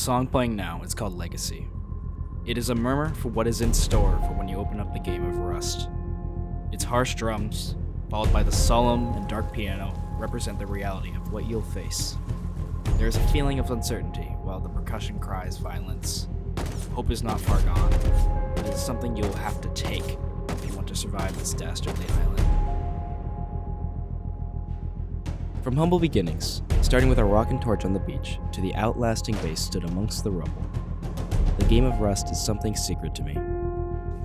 song playing now is called Legacy. It is a murmur for what is in store for when you open up the game of Rust. Its harsh drums, followed by the solemn and dark piano, represent the reality of what you'll face. There is a feeling of uncertainty while the percussion cries violence. Hope is not far gone. It is something you'll have to take if you want to survive this dastardly island. From humble beginnings, starting with a rocking torch on the beach, to the outlasting base stood amongst the rubble. The game of Rust is something secret to me.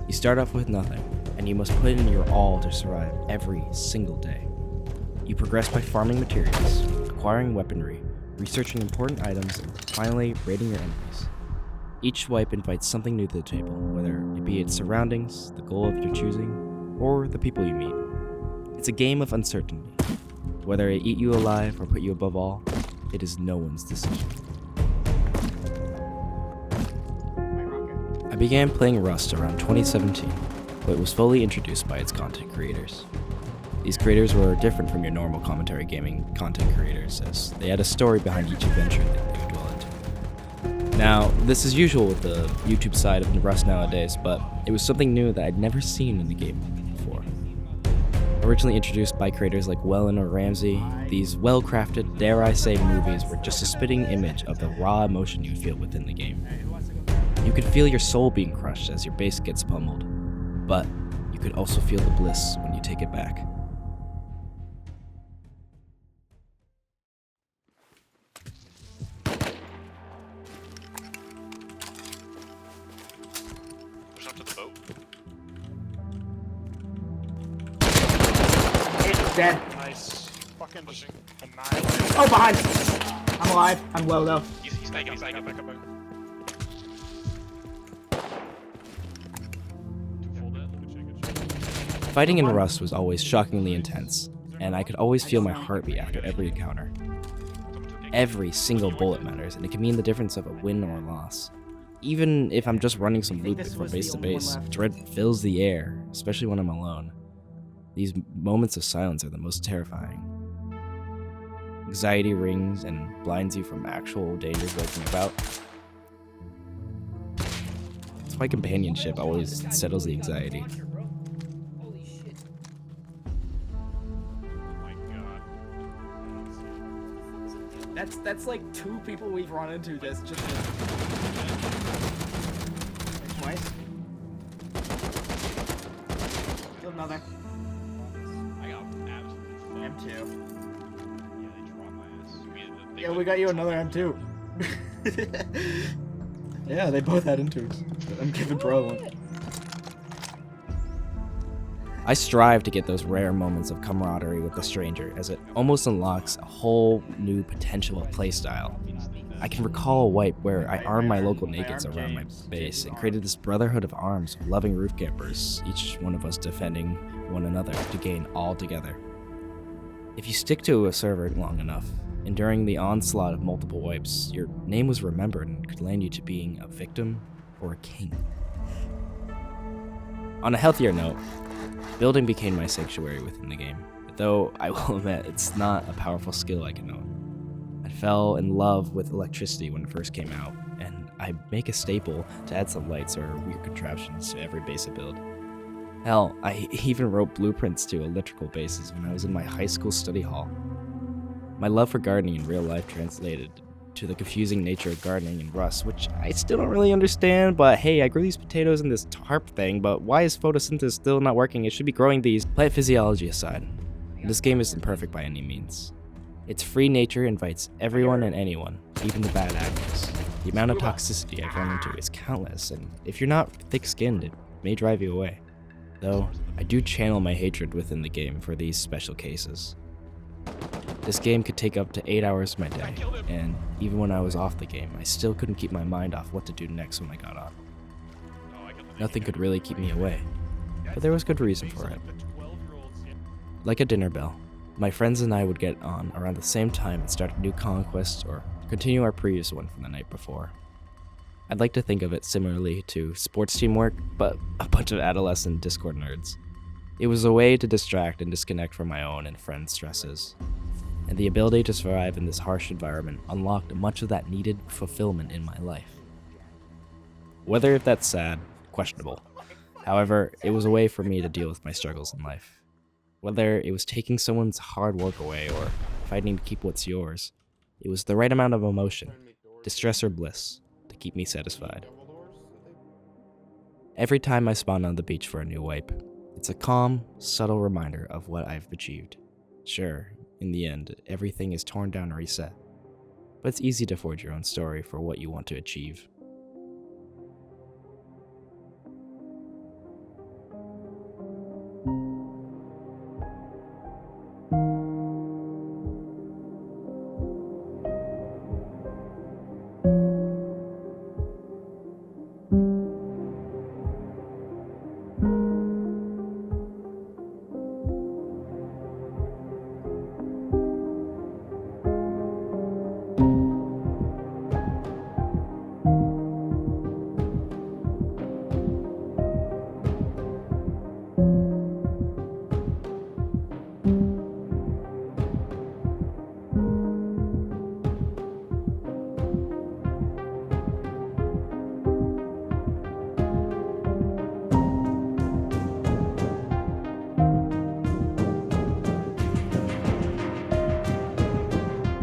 You start off with nothing, and you must put in your all to survive every single day. You progress by farming materials, acquiring weaponry, researching important items, and finally raiding your enemies. Each swipe invites something new to the table, whether it be its surroundings, the goal of your choosing, or the people you meet. It's a game of uncertainty. Whether it eat you alive or put you above all, it is no one's decision. I began playing Rust around 2017, but was fully introduced by its content creators. These creators were different from your normal commentary gaming content creators, as they had a story behind each adventure that they would dwell into. Now, this is usual with the YouTube side of Rust nowadays, but it was something new that I'd never seen in the game before. Originally introduced by creators like Wellen or Ramsey, these well-crafted, dare I say, movies were just a spitting image of the raw emotion you feel within the game. You could feel your soul being crushed as your base gets pummeled, but you could also feel the bliss when you take it back. Push up to the boat. It's dead. Nice. Fucking pushing. Oh, behind! I'm alive. I'm low though. He's back up. Fighting in Rust was always shockingly intense, and I could always feel my heartbeat after every encounter. Every single bullet matters, and it can mean the difference of a win or a loss. Even if I'm just running some loot from base to base, dread fills the air, especially when I'm alone. These moments of silence are the most terrifying. Anxiety rings and blinds you from actual dangers lurking about. That's why companionship always settles the anxiety. That's like two people we've run into just twice. Killed another. I got absolutely M2. Yeah, they dropped my ass. Yeah, we got you another M2. Yeah, they both had M2s. I'm giving Pro one. I strive to get those rare moments of camaraderie with a stranger, as it almost unlocks a whole new potential of playstyle. I can recall a wipe where I armed my local nakeds around my base and created this brotherhood of arms of loving roof campers, each one of us defending one another to gain all together. If you stick to a server long enough, enduring the onslaught of multiple wipes, your name was remembered and could land you to being a victim or a king. On a healthier note, building became my sanctuary within the game, though I will admit it's not a powerful skill I can own. I fell in love with electricity when it first came out, and I make a staple to add some lights or weird contraptions to every base I build. Hell, I even wrote blueprints to electrical bases when I was in my high school study hall. My love for gardening in real life translated to the confusing nature of gardening in Rust, which I still don't really understand, but hey, I grew these potatoes in this tarp thing, but why is photosynthesis still not working? It should be growing these. Plant physiology aside, this game isn't perfect by any means. Its free nature invites everyone and anyone, even the bad actors. The amount of toxicity I've run into is countless, and if you're not thick-skinned, it may drive you away. Though, I do channel my hatred within the game for these special cases. This game could take up to 8 hours of my day, and even when I was off the game, I still couldn't keep my mind off what to do next when I got on. Nothing could really keep me away, but there was good reason for it. Like a dinner bell, my friends and I would get on around the same time and start a new conquest or continue our previous one from the night before. I'd like to think of it similarly to sports teamwork, but a bunch of adolescent Discord nerds. It was a way to distract and disconnect from my own and friends' stresses. and the ability to survive in this harsh environment unlocked much of that needed fulfillment in my life. Whether that's sad, questionable. However, it was a way for me to deal with my struggles in life. Whether it was taking someone's hard work away or fighting to keep what's yours, it was the right amount of emotion, distress or bliss, to keep me satisfied. Every time I spawn on the beach for a new wipe, it's a calm, subtle reminder of what I've achieved. Sure, in the end, everything is torn down and reset, but it's easy to forge your own story for what you want to achieve.